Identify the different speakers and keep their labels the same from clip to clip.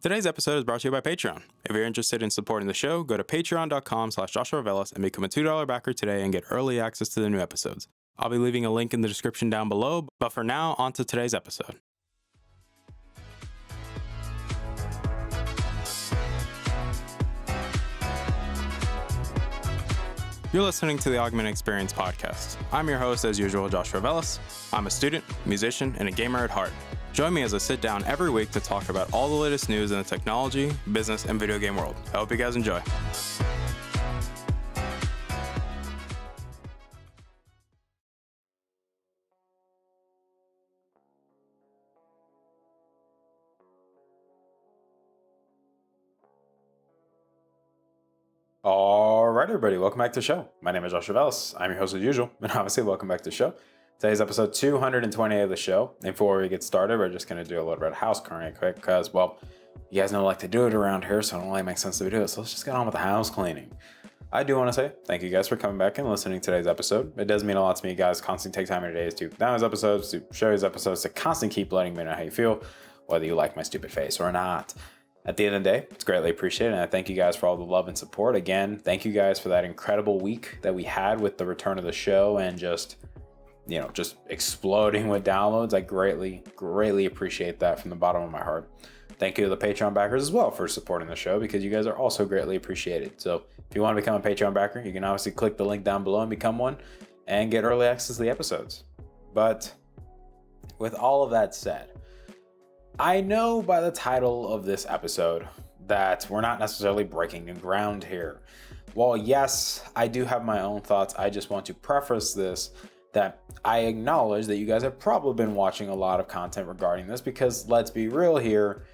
Speaker 1: Today's episode is brought to you by Patreon. If you're interested in supporting the show, go to patreon.com/JoshuaVelas and become a $2 backer today and get early access to the new episodes. I'll be leaving a link in the description down below, but for now, on to today's episode. You're listening to the Augment Experience podcast. I'm your host, as usual, Joshua Velas. I'm a student, musician, and a gamer at heart. Join me as I sit down every week to talk about all the latest news in the technology, business, and video game world. I hope you guys enjoy. All right, everybody, welcome back to the show. My name is Joshua Velas. I'm your host as usual, and obviously, welcome back to the show. Today's episode 228 of the show. And before we get started, we're just going to do a little bit of house cleaning quick because, well, you guys know I like to do it around here, so it don't really make sense to do it. So let's just get on with the house cleaning. I do want to say thank you guys for coming back and listening to today's episode. It does mean a lot to me, guys. Constantly take time in your days to download these episodes, to share these episodes, to constantly keep letting me know how you feel, whether you like my stupid face or not. At the end of the day, it's greatly appreciated, and I thank you guys for all the love and support. Again, thank you guys for that incredible week that we had with the return of the show and just exploding with downloads. I greatly appreciate that from the bottom of my heart. Thank you to the Patreon backers as well for supporting the show, because you guys are also greatly appreciated. So if you want to become a Patreon backer, you can obviously click the link down below and become one and get early access to the episodes. But with all of that said, I know by the title of this episode that we're not necessarily breaking new ground here. While yes, I do have my own thoughts, I just want to preface this that I acknowledge that you guys have probably been watching a lot of content regarding this, because let's be real here,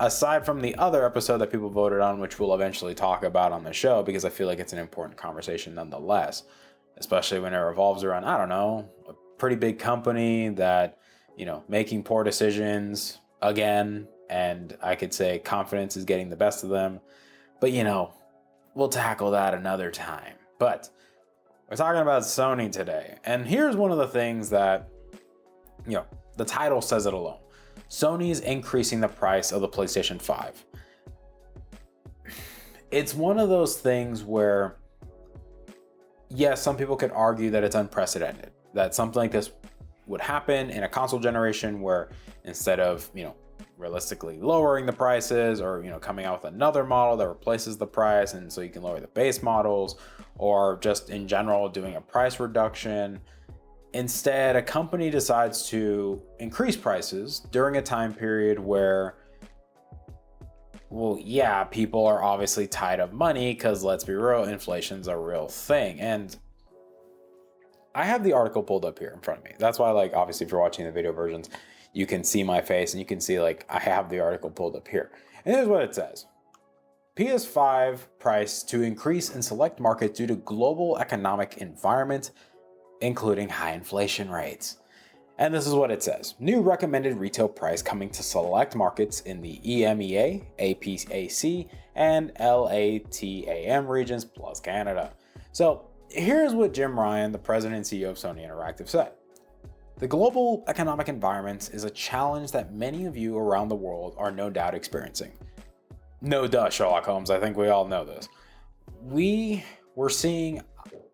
Speaker 1: aside from the other episode that people voted on, which we'll eventually talk about on the show, because I feel like it's an important conversation nonetheless, especially when it revolves around, I don't know, a pretty big company that, making poor decisions again, and I could say confidence is getting the best of them, but we'll tackle that another time. But we're talking about Sony today, and here's one of the things that, the title says it alone. Sony is increasing the price of the PlayStation 5. It's one of those things where, yes, some people could argue that it's unprecedented, that something like this would happen in a console generation where instead of, realistically lowering the prices or, coming out with another model that replaces the price and so you can lower the base models, or just in general doing a price reduction. Instead, a company decides to increase prices during a time period where, well, yeah, people are obviously tight of money, because let's be real, inflation's a real thing. And I have the article pulled up here in front of me. That's why, obviously if you're watching the video versions, you can see my face and you can see I have the article pulled up here. And here's what it says. PS5 price to increase in select markets due to global economic environment, including high inflation rates. And this is what it says. New recommended retail price coming to select markets in the EMEA, APAC, and LATAM regions plus Canada. So here's what Jim Ryan, the president and CEO of Sony Interactive, said. The global economic environment is a challenge that many of you around the world are no doubt experiencing. No duh, Sherlock Holmes, I think we all know this. We're seeing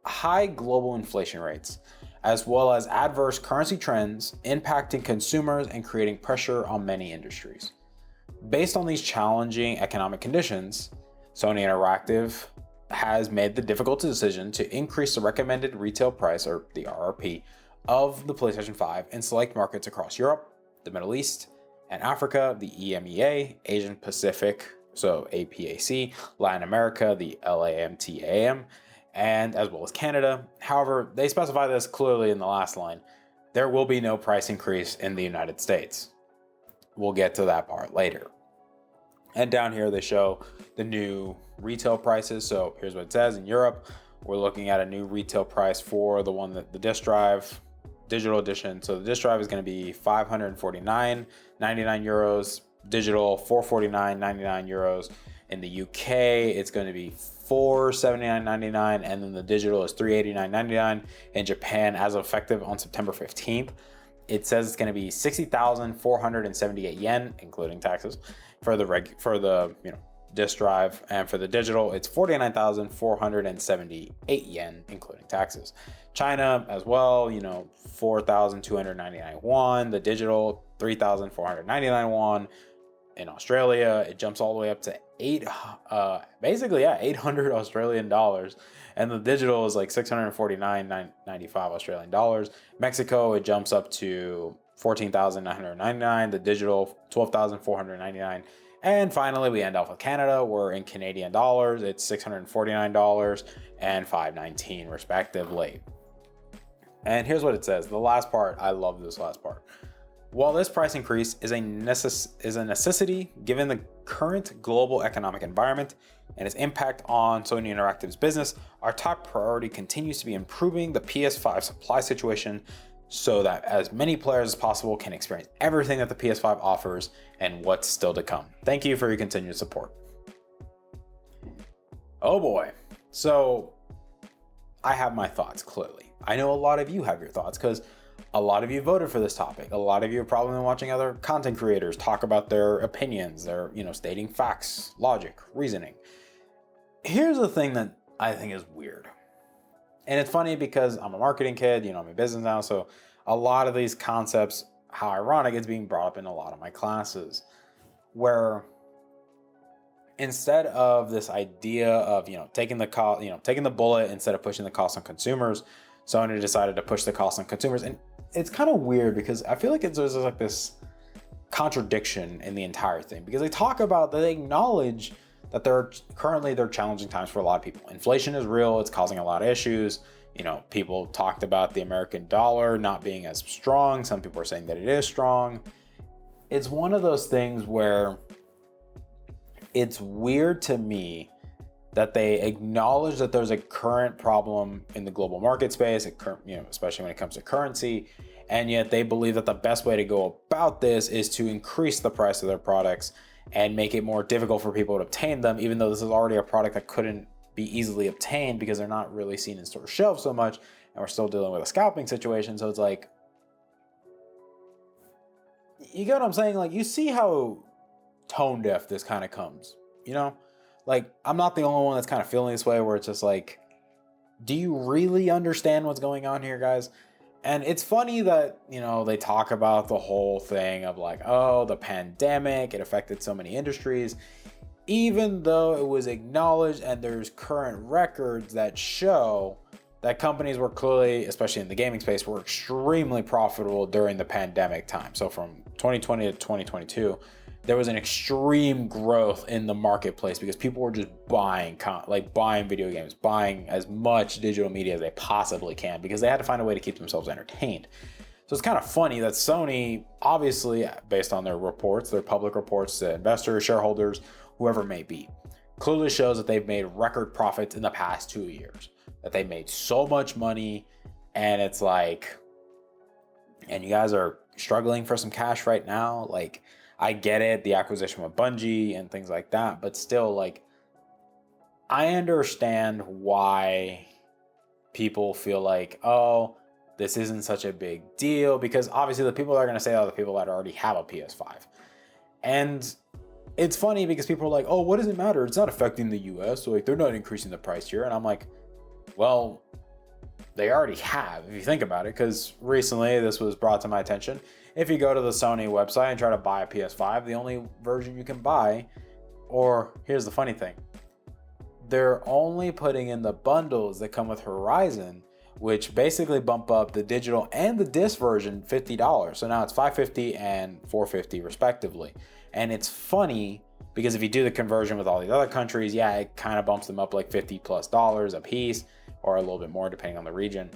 Speaker 1: high global inflation rates, as well as adverse currency trends impacting consumers and creating pressure on many industries. Based on these challenging economic conditions, Sony Interactive has made the difficult decision to increase the recommended retail price, or the RRP, of the PlayStation 5 in select markets across Europe, the Middle East, and Africa, the EMEA, Asian Pacific, so APAC, Latin America, the LAMTAM, and as well as Canada. However, they specify this clearly in the last line. There will be no price increase in the United States. We'll get to that part later. And down here, they show the new retail prices. So here's what it says. In Europe, we're looking at a new retail price for the disc drive, digital edition. So the disc drive is going to be €549.99, digital €449.99. In the UK, it's going to be $479.99, and then the digital is $389.99. In Japan, as effective on September 15th, it says it's going to be 60,478 yen, including taxes, for the disk drive, and for the digital, it's 49,478 yen, including taxes. China as well, 4,299 won. The digital, 3,499 won. In Australia, it jumps all the way up to 800 Australian dollars, and the digital is like 649.95 Australian dollars. Mexico, it jumps up to 14,999. The digital, 12,499. And finally, we end off with Canada, where in Canadian dollars, it's $649 and $519 respectively. And here's what it says. The last part, I love this last part. While this price increase is a necessity given the current global economic environment and its impact on Sony Interactive's business, our top priority continues to be improving the PS5 supply situation so that as many players as possible can experience everything that the PS5 offers and what's still to come. Thank you for your continued support. Oh boy. So I have my thoughts, clearly. I know a lot of you have your thoughts because a lot of you voted for this topic. A lot of you have probably been watching other content creators talk about their opinions, their, stating facts, logic, reasoning. Here's the thing that I think is weird. And it's funny because I'm a marketing kid, I'm in business now. So a lot of these concepts, how ironic, it's being brought up in a lot of my classes, where instead of this idea of, taking the bullet instead of pushing the cost on consumers, Sony decided to push the cost on consumers. And it's kind of weird because I feel like there's like this contradiction in the entire thing, because they acknowledge that there are challenging times for a lot of people. Inflation is real. It's causing a lot of issues. People talked about the American dollar not being as strong. Some people are saying that it is strong. It's one of those things where it's weird to me that they acknowledge that there's a current problem in the global market space, especially when it comes to currency, and yet they believe that the best way to go about this is to increase the price of their products and make it more difficult for people to obtain them, even though this is already a product that couldn't be easily obtained because they're not really seen in store shelves so much, and we're still dealing with a scalping situation. So it's like, you get what I'm saying? Like, you see how tone deaf this kind of comes, Like, I'm not the only one that's kind of feeling this way, where it's just like, do you really understand what's going on here, guys? And it's funny that, they talk about the whole thing of like, oh, the pandemic, it affected so many industries, even though it was acknowledged and there's current records that show that companies were clearly, especially in the gaming space, were extremely profitable during the pandemic time. So from 2020 to 2022, there was an extreme growth in the marketplace because people were just buying video games, buying as much digital media as they possibly can because they had to find a way to keep themselves entertained. So it's kind of funny that Sony, obviously, based on their reports, their public reports to investors, shareholders, whoever it may be, clearly shows that they've made record profits in the past 2 years, that they made so much money, and it's like, and you guys are struggling for some cash right now. Like, I get it, the acquisition with Bungie and things like that, but still, like, I understand why people feel like, oh, this isn't such a big deal, because obviously the people that are going to say are the people that already have a PS5. And it's funny because people are like, oh, what does it matter? It's not affecting the US, so like, they're not increasing the price here. And I'm like, well, they already have, if you think about it, because recently this was brought to my attention. If you go to the Sony website and try to buy a PS5, the only version you can buy, or here's the funny thing, they're only putting in the bundles that come with Horizon, which basically bump up the digital and the disc version $50. So now it's $550 and $450 respectively. And it's funny because if you do the conversion with all these other countries, yeah, it kind of bumps them up like $50+ a piece, or a little bit more depending on the region.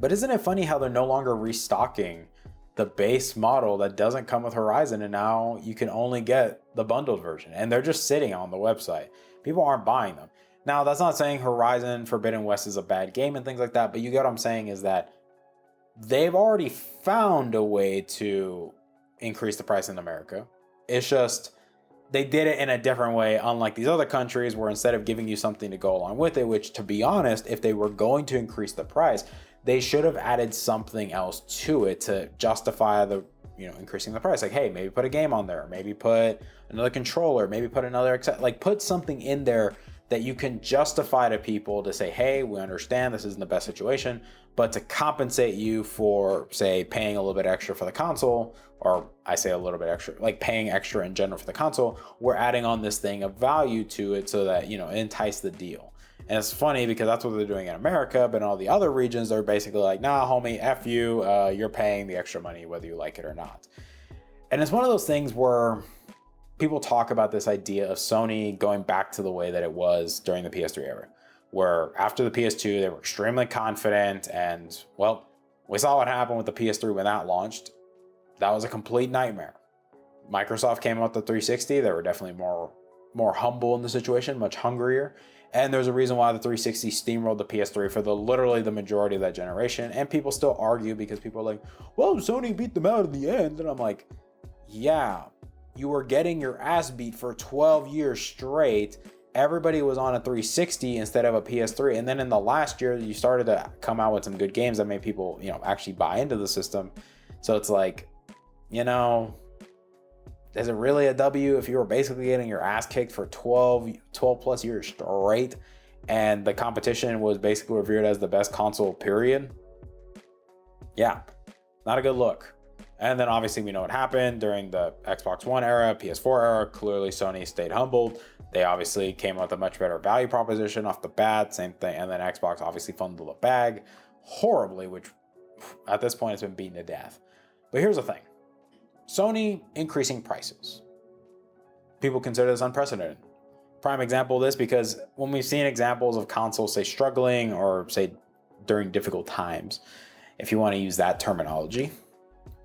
Speaker 1: But isn't it funny how they're no longer restocking the base model that doesn't come with Horizon, and now you can only get the bundled version, and they're just sitting on the website. People aren't buying them. Now, that's not saying Horizon Forbidden West is a bad game and things like that, but you get what I'm saying is that they've already found a way to increase the price in America. It's just they did it in a different way, unlike these other countries where instead of giving you something to go along with it, which, to be honest, if they were going to increase the price, they should have added something else to it to justify the, increasing the price. Like, hey, maybe put a game on there, maybe put another controller, maybe put another, like put something in there that you can justify to people to say, hey, we understand this isn't the best situation, but to compensate you for, say, paying a little bit extra for the console, or I say a little bit extra, like paying extra in general for the console, we're adding on this thing of value to it so that, entice the deal. And it's funny because that's what they're doing in America, but in all the other regions, they're basically like, nah, homie, F you, you're paying the extra money whether you like it or not. And it's one of those things where people talk about this idea of Sony going back to the way that it was during the PS3 era, where after the PS2, they were extremely confident. And, well, we saw what happened with the PS3 when that launched. That was a complete nightmare. Microsoft came out with the 360. They were definitely more humble in the situation, much hungrier. And there's a reason why the 360 steamrolled the PS3 for literally the majority of that generation. And people still argue because people are like, well, Sony beat them out in the end. And I'm like, yeah, you were getting your ass beat for 12 years straight. Everybody was on a 360 instead of a PS3. And then in the last year, you started to come out with some good games that made people, actually buy into the system. So it's like, is it really a W if you were basically getting your ass kicked for 12 plus years straight and the competition was basically revered as the best console, period? Yeah, not a good look. And then obviously we know what happened during the Xbox One era, PS4 era. Clearly Sony stayed humbled. They obviously came with a much better value proposition off the bat, same thing. And then Xbox obviously fumbled the bag horribly, which at this point has been beaten to death. But here's the thing. Sony increasing prices. People consider this unprecedented. Prime example of this, because when we've seen examples of consoles, say, struggling or say during difficult times, if you want to use that terminology,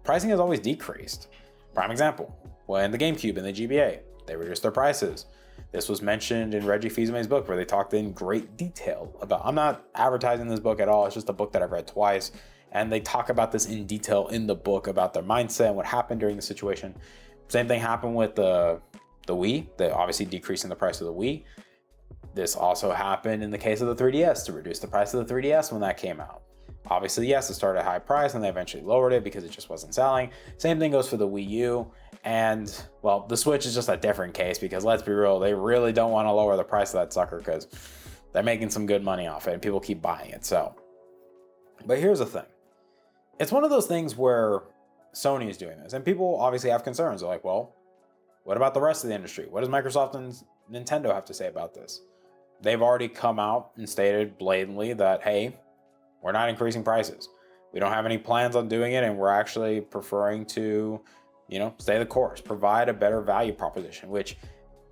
Speaker 1: pricing has always decreased. Prime example, when the GameCube and the GBA, they reduced their prices. This was mentioned in Reggie Fils-Aime's book where they talked in great detail about, I'm not advertising this book at all, it's just a book that I've read twice. And they talk about this in detail in the book about their mindset and what happened during the situation. Same thing happened with the Wii. They obviously decreasing the price of the Wii. This also happened in the case of the 3DS to reduce the price of the 3DS when that came out. Obviously, yes, it started at a high price and they eventually lowered it because it just wasn't selling. Same thing goes for the Wii U. And, well, the Switch is just a different case because let's be real, they really don't want to lower the price of that sucker because they're making some good money off it and people keep buying it. So, but here's the thing. It's one of those things where Sony is doing this, and people obviously have concerns. They're like, well, what about the rest of the industry? What does Microsoft and Nintendo have to say about this? They've already come out and stated blatantly that, hey, we're not increasing prices. We don't have any plans on doing it, and we're actually preferring to, stay the course, provide a better value proposition, which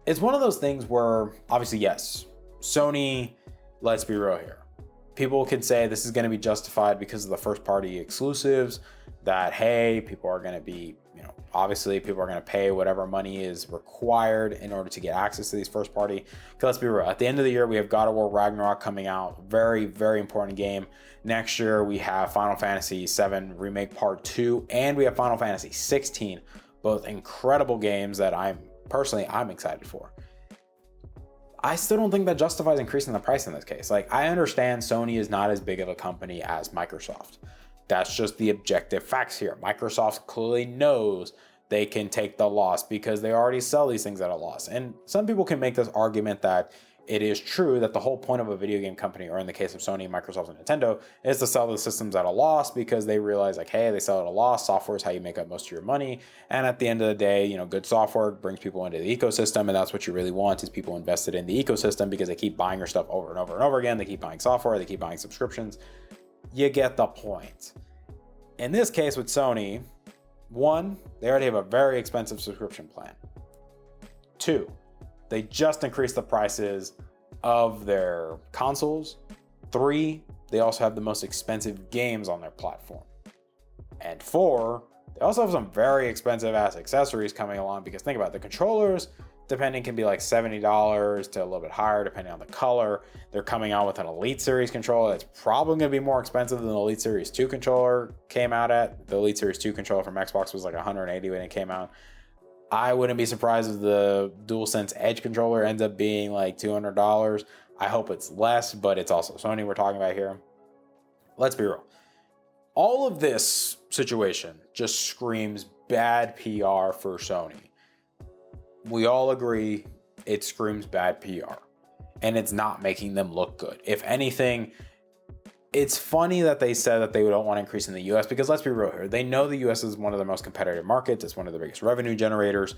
Speaker 1: is one of those things where, obviously, yes, Sony, let's be real here. People can say this is going to be justified because of the first party exclusives, that, hey, people are going to be, obviously people are going to pay whatever money is required in order to get access to these first party. Because let's be real, at the end of the year, we have God of War Ragnarok coming out. Very, very important game. Next year, we have Final Fantasy VII Remake Part 2, and we have Final Fantasy 16. Both incredible games that I'm excited for. I still don't think that justifies increasing the price in this case. Like, I understand Sony is not as big of a company as Microsoft. That's just the objective facts here. Microsoft clearly knows they can take the loss because they already sell these things at a loss. And some people can make this argument that it is true that the whole point of a video game company, or in the case of Sony, Microsoft, and Nintendo, is to sell the systems at a loss because they realize, like, hey, they sell at a loss. Software is how you make up most of your money. And at the end of the day, good software brings people into the ecosystem. And that's what you really want, is people invested in the ecosystem because they keep buying your stuff over and over and over again. They keep buying software. They keep buying subscriptions. You get the point. In this case with Sony, one, they already have a very expensive subscription plan. Two, they just increased the prices of their consoles. Three, they also have the most expensive games on their platform. And four, they also have some very expensive ass accessories coming along, because think about it, the controllers, depending, can be like $70 to a little bit higher depending on the color. They're coming out with an Elite Series controller that's probably going to be more expensive than the Elite Series 2 controller came out at. The Elite Series 2 controller from Xbox was like $180 when it came out. I wouldn't be surprised if the DualSense Edge controller ends up being like $200. I hope it's less, but it's also Sony we're talking about here. Let's be real. all of this situation just screams bad PR for Sony. We all agree it screams bad PR, and it's not making them look good. If anything, it's funny that they said that they don't want to increase in the US, because let's be real here. They know the US is one of the most competitive markets. It's one of the biggest revenue generators.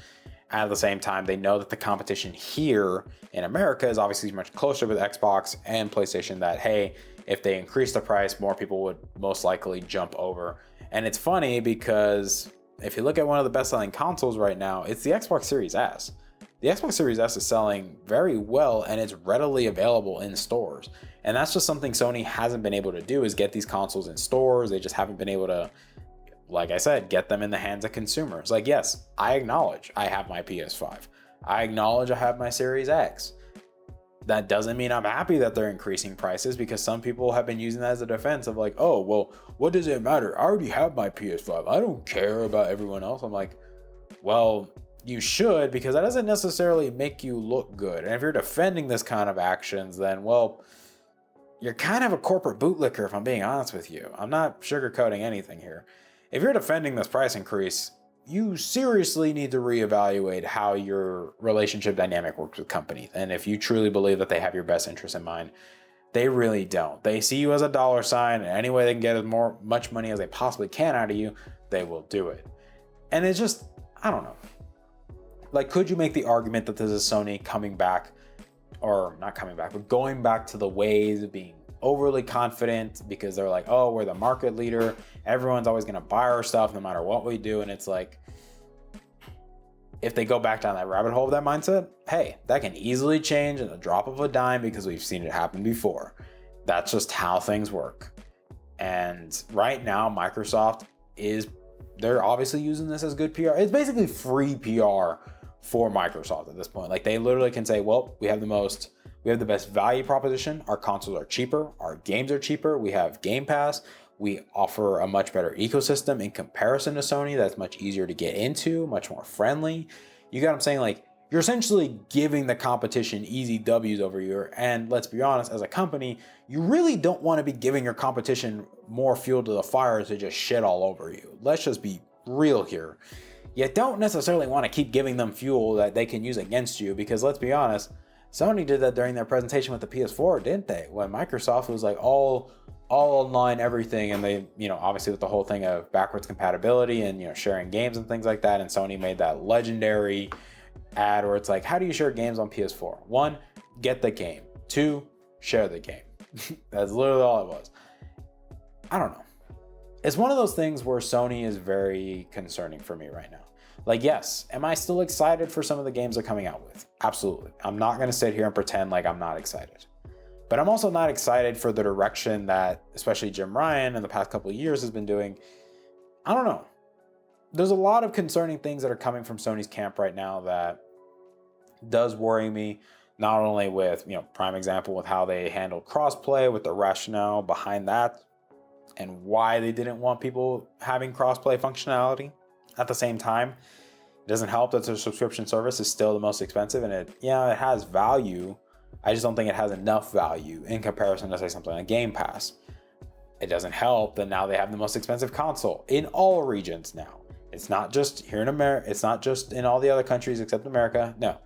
Speaker 1: At the same time, they know that the competition here in America is obviously much closer with Xbox and PlayStation, that, hey, if they increase the price, more people would most likely jump over. And it's funny because if you look at one of the best-selling consoles right now, it's the Xbox Series S. The Xbox Series S is selling very well, and it's readily available in stores. And that's just something Sony hasn't been able to do, is get these consoles in stores. They just haven't been able to, like I said, get them in the hands of consumers. Like, yes, I acknowledge I have my PS5. I acknowledge I have my Series X. That doesn't mean I'm happy that they're increasing prices, because some people have been using that as a defense of like, oh, well, what does it matter? I already have my PS5. I don't care about everyone else. I'm like, well, you should, because that doesn't necessarily make you look good. And if you're defending this kind of actions, then, well, you're kind of a corporate bootlicker, if I'm being honest with you. I'm not sugarcoating anything here. If you're defending this price increase, you seriously need to reevaluate how your relationship dynamic works with companies. And if you truly believe that they have your best interest in mind, they really don't. They see you as a dollar sign, and any way they can get as much money as they possibly can out of you, they will do it. And it's just, I don't know. Like, could you make the argument that this is Sony coming back, or not coming back, but going back to the ways of being overly confident, because they're like, oh, we're the market leader, everyone's always going to buy our stuff no matter what we do. And it's like, if they go back down that rabbit hole of that mindset, hey, that can easily change in the drop of a dime, because we've seen it happen before. That's just how things work. And right now, Microsoft they're obviously using this as good PR. It's basically free PR for Microsoft at this point. Like, they literally can say, well, we have the best value proposition. Our consoles are cheaper. Our games are cheaper. We have Game Pass. We offer a much better ecosystem in comparison to Sony that's much easier to get into, much more friendly. You got what I'm saying? Like, you're essentially giving the competition easy W's over you. And let's be honest, as a company, you really don't want to be giving your competition more fuel to the fire to just shit all over you. Let's just be real here. You don't necessarily want to keep giving them fuel that they can use against you, because let's be honest, Sony did that during their presentation with the PS4, didn't they? When Microsoft was like all online everything, and they, obviously with the whole thing of backwards compatibility and, sharing games and things like that, and Sony made that legendary ad where it's like, how do you share games on PS4? 1, get the game. 2, share the game. That's literally all it was. I don't know. It's one of those things where Sony is very concerning for me right now. Like, yes, am I still excited for some of the games they're coming out with? Absolutely. I'm not going to sit here and pretend like I'm not excited. But I'm also not excited for the direction that, especially Jim Ryan in the past couple of years has been doing. I don't know. There's a lot of concerning things that are coming from Sony's camp right now that does worry me. Not only with, prime example with how they handled crossplay, with the rationale behind that, and why they didn't want people having crossplay functionality. At the same time, it doesn't help that their subscription service is still the most expensive, and it has value. I just don't think it has enough value in comparison to, say, something like Game Pass. It doesn't help that now they have the most expensive console in all regions now. It's not just here in America. It's not just in all the other countries except America. No,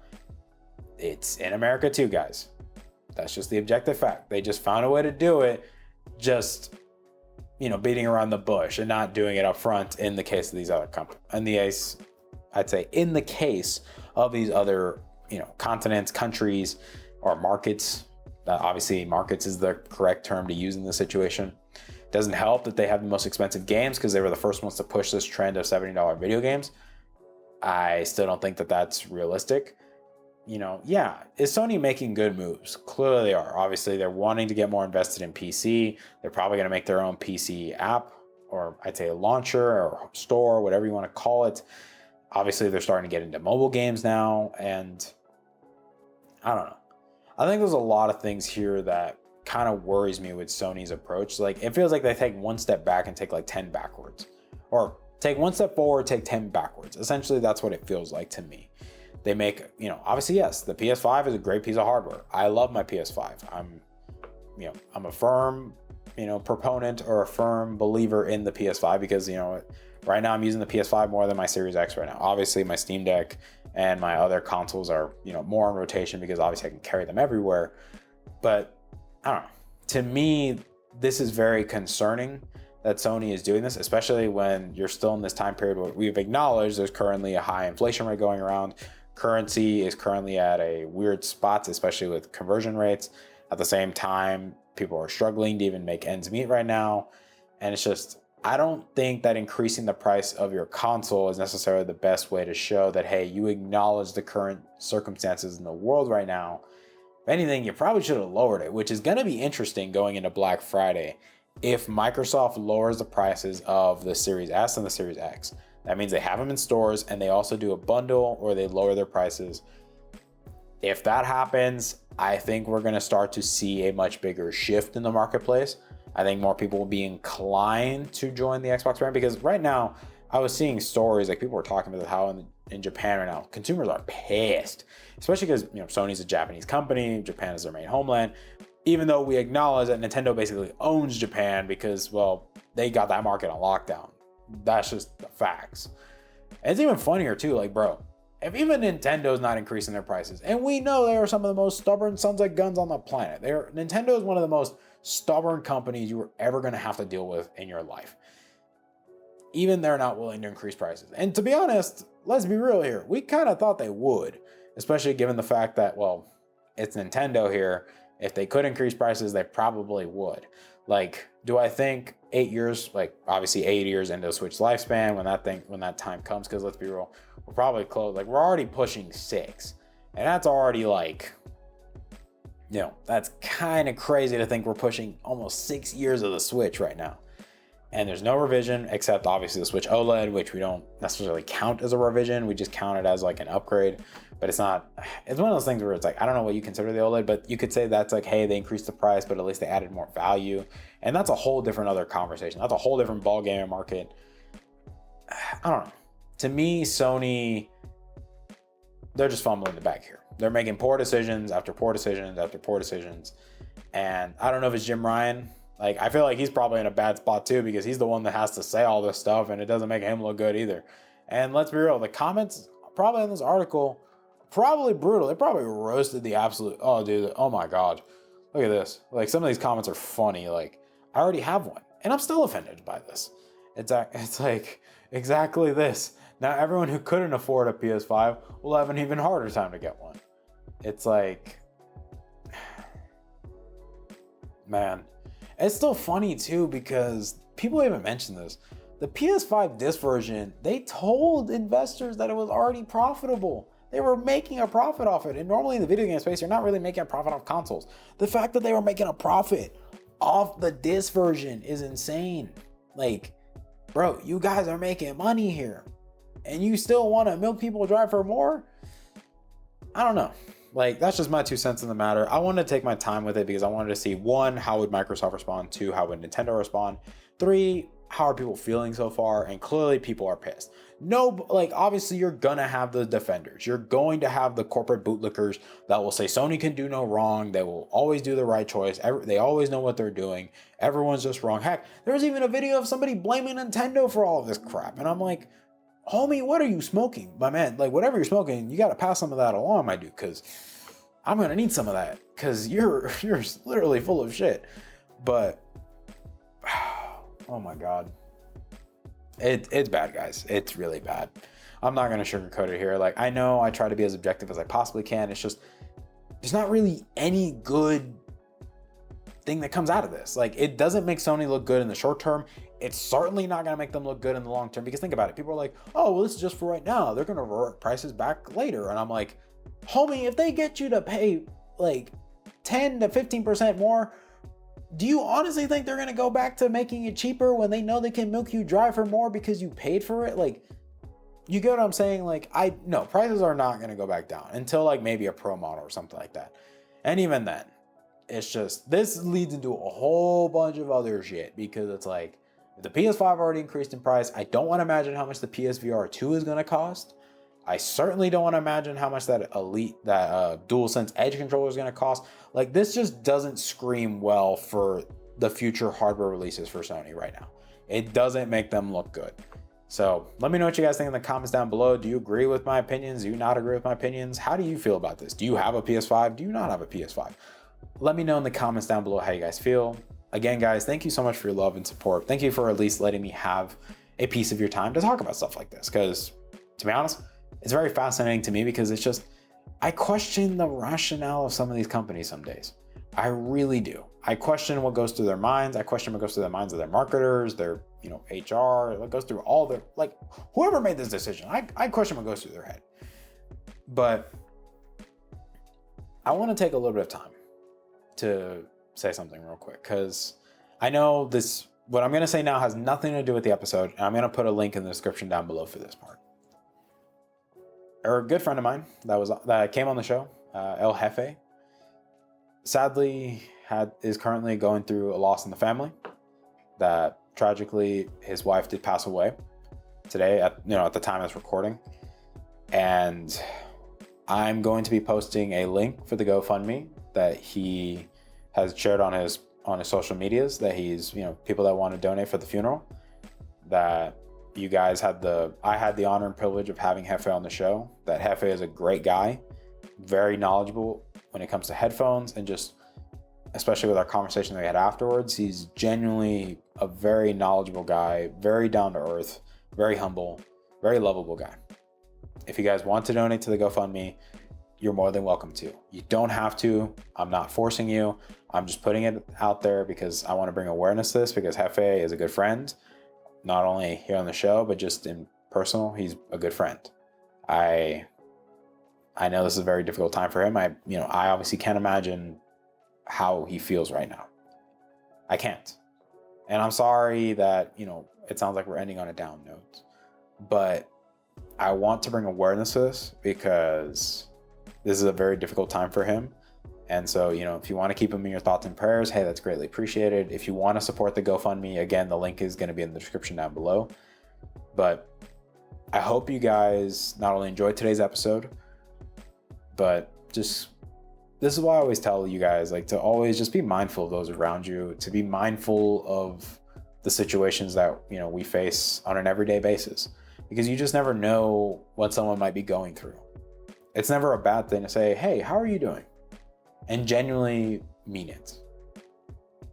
Speaker 1: it's in America too, guys. That's just the objective fact. They just found a way to do it, just, beating around the bush and not doing it up front in the case of these other companies. In the case of these other, continents, countries, or markets. Obviously, markets is the correct term to use in this situation. It doesn't help that they have the most expensive games, because they were the first ones to push this trend of $70 video games. I still don't think that that's realistic. Is Sony making good moves? Clearly they are. Obviously, they're wanting to get more invested in PC. They're probably going to make their own PC app, or I'd say a launcher or store, whatever you want to call it. Obviously, they're starting to get into mobile games now, and I don't know. I think there's a lot of things here that kind of worries me with Sony's approach. Like, it feels like they take one step back and take like 10 backwards, or take one step forward, take 10 backwards. Essentially, that's what it feels like to me. They make, obviously, yes, the PS5 is a great piece of hardware. I love my PS5. I'm a firm proponent or a firm believer in the PS5 because, right now I'm using the PS5 more than my Series X right now. Obviously, my Steam Deck and my other consoles are, more in rotation because obviously I can carry them everywhere. But I don't know. To me, this is very concerning that Sony is doing this, especially when you're still in this time period where we've acknowledged there's currently a high inflation rate going around. Currency is currently at a weird spot, especially with conversion rates. At the same time, people are struggling to even make ends meet right now. And it's just, I don't think that increasing the price of your console is necessarily the best way to show that, hey, you acknowledge the current circumstances in the world right now. If anything, you probably should have lowered it, which is going to be interesting going into Black Friday. If Microsoft lowers the prices of the Series S and the Series X, that means they have them in stores and they also do a bundle or they lower their prices. If that happens, I think we're going to start to see a much bigger shift in the marketplace. I think more people will be inclined to join the Xbox brand because right now I was seeing stories like people were talking about how in Japan right now, consumers are pissed, especially because Sony's a Japanese company, Japan is their main homeland. Even though we acknowledge that Nintendo basically owns Japan because, well, they got that market on lockdown. That's just the facts. And it's even funnier too, like, bro, if even Nintendo's not increasing their prices, and we know they are some of the most stubborn sons of guns on the planet. Nintendo is one of the most stubborn companies you are ever going to have to deal with in your life. Even they're not willing to increase prices. And to be honest, let's be real here. We kind of thought they would, especially given the fact that, well, it's Nintendo here. If they could increase prices, they probably would. Like, do I think 8 years, like obviously 8 years into the Switch lifespan, when that time comes, because let's be real, we're probably close, like we're already pushing 6. And that's already like, that's kind of crazy to think we're pushing almost 6 years of the Switch right now. And there's no revision except obviously the Switch OLED, which we don't necessarily count as a revision. We just count it as like an upgrade, but it's not, it's one of those things where it's like, I don't know what you consider the OLED, but you could say that's like, hey, they increased the price, but at least they added more value. And that's a whole different other conversation. That's a whole different ball game market. I don't know. To me, Sony, they're just fumbling the bag here. They're making poor decisions after poor decisions after poor decisions. And I don't know if it's Jim Ryan. Like, I feel like he's probably in a bad spot too because he's the one that has to say all this stuff and it doesn't make him look good either. And let's be real, the comments probably in this article, probably brutal. They probably roasted the absolute, oh dude, oh my God. Look at this. Like some of these comments are funny. Like I already have one and I'm still offended by this. It's like exactly this. Now everyone who couldn't afford a PS5 will have an even harder time to get one. It's like, man. It's still funny too because people even mentioned this. The PS5 disc version, they told investors that it was already profitable. They were making a profit off it. And normally in the video game space, you're not really making a profit off consoles. The fact that they were making a profit off the disc version is insane. Like, bro, you guys are making money here. And you still want to milk people dry for more? I don't know. Like, that's just my 2 cents in the matter. I wanted to take my time with it because I wanted to see, 1, how would Microsoft respond? 2, how would Nintendo respond? 3, how are people feeling so far? And clearly people are pissed. No, like, obviously you're gonna have the defenders. You're going to have the corporate bootlickers that will say Sony can do no wrong. They will always do the right choice. They always know what they're doing. Everyone's just wrong. Heck, there was even a video of somebody blaming Nintendo for all of this crap. And I'm like, homie, what are you smoking? My man, like whatever you're smoking, you got to pass some of that along, my dude, because I'm going to need some of that because you're literally full of shit. But, oh my God. It's bad, guys. It's really bad. I'm not going to sugarcoat it here. Like, I know I try to be as objective as I possibly can. It's just, there's not really any good thing that comes out of this. Like, it doesn't make Sony look good in the short term. It's certainly not going to make them look good in the long term because think about it. People are like, oh, well, this is just for right now. They're going to revert prices back later. And I'm like, homie, if they get you to pay like 10 to 15% more, do you honestly think they're going to go back to making it cheaper when they know they can milk you dry for more because you paid for it? Like, you get what I'm saying? Like, no, prices are not going to go back down until like maybe a pro model or something like that. And even then, it's just, this leads into a whole bunch of other shit because it's like, if the PS5 already increased in price, I don't want to imagine how much the PSVR 2 is going to cost. I certainly don't want to imagine how much that DualSense Edge controller is going to cost. Like, this just doesn't scream well for the future hardware releases for Sony right now. It doesn't make them look good. So let me know what you guys think in the comments down below. Do you agree with my opinions? Do you not agree with my opinions? How do you feel about this? Do you have a PS5? Do you not have a PS5? Let me know in the comments down below how you guys feel. Again, guys, thank you so much for your love and support. Thank you for at least letting me have a piece of your time to talk about stuff like this. Because to be honest, it's very fascinating to me because it's just, I question the rationale of some of these companies some days. I really do. I question what goes through their minds. I question what goes through the minds of their marketers, their, HR, what goes through all their, whoever made this decision. I question what goes through their head. But I want to take a little bit of time to say something real quick, because I know what I'm going to say now has nothing to do with the episode, and I'm going to put a link in the description down below for this part. A good friend of mine that came on the show, El Jefe, sadly is currently going through a loss in the family. That tragically his wife did pass away today at the time of this recording, and I'm going to be posting a link for the GoFundMe that he has shared on his social medias, that he's, people that want to donate for the funeral. That you guys I had the honor and privilege of having Jefe on the show. That Jefe is a great guy, very knowledgeable when it comes to headphones, and just especially with our conversation that we had afterwards, he's genuinely a very knowledgeable guy, very down to earth, very humble, very lovable guy. If you guys want to donate to the GoFundMe, you're more than welcome to. You don't have to. I'm not forcing you. I'm just putting it out there because I want to bring awareness to this, because Jefe is a good friend, not only here on the show, but just in personal, he's a good friend. I know this is a very difficult time for him. I obviously can't imagine how he feels right now. I can't. And I'm sorry that, it sounds like we're ending on a down note, but I want to bring awareness to this because this is a very difficult time for him. And so, if you want to keep him in your thoughts and prayers, hey, that's greatly appreciated. If you want to support the GoFundMe, again, the link is going to be in the description down below. But I hope you guys not only enjoyed today's episode, but just, this is why I always tell you guys, to always just be mindful of those around you, to be mindful of the situations that, we face on an everyday basis, because you just never know what someone might be going through. It's never a bad thing to say, hey, how are you doing? And genuinely mean it.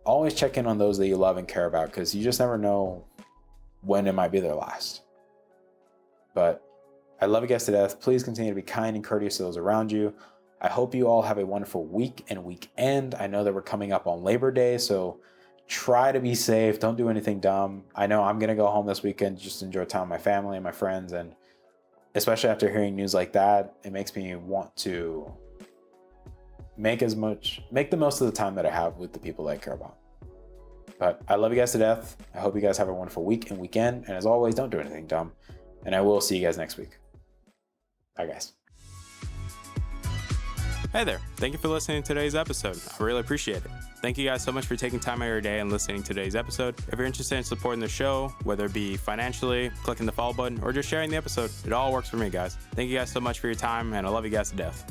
Speaker 1: Always check in on those that you love and care about, because you just never know when it might be their last. But I love you guys to death. Please continue to be kind and courteous to those around you. I hope you all have a wonderful week and weekend. I know that we're coming up on Labor Day, so try to be safe. Don't do anything dumb. I know I'm going to go home this weekend, just enjoy time with my family and my friends. And especially after hearing news like that, it makes me want to make the most of the time that I have with the people that I care about. But I love you guys to death. I hope you guys have a wonderful week and weekend. And as always, don't do anything dumb. And I will see you guys next week. Bye, guys.
Speaker 2: Hey there. Thank you for listening to today's episode. I really appreciate it. Thank you guys so much for taking time out of your day and listening to today's episode. If you're interested in supporting the show, whether it be financially, clicking the follow button, or just sharing the episode, it all works for me, guys. Thank you guys so much for your time, and I love you guys to death.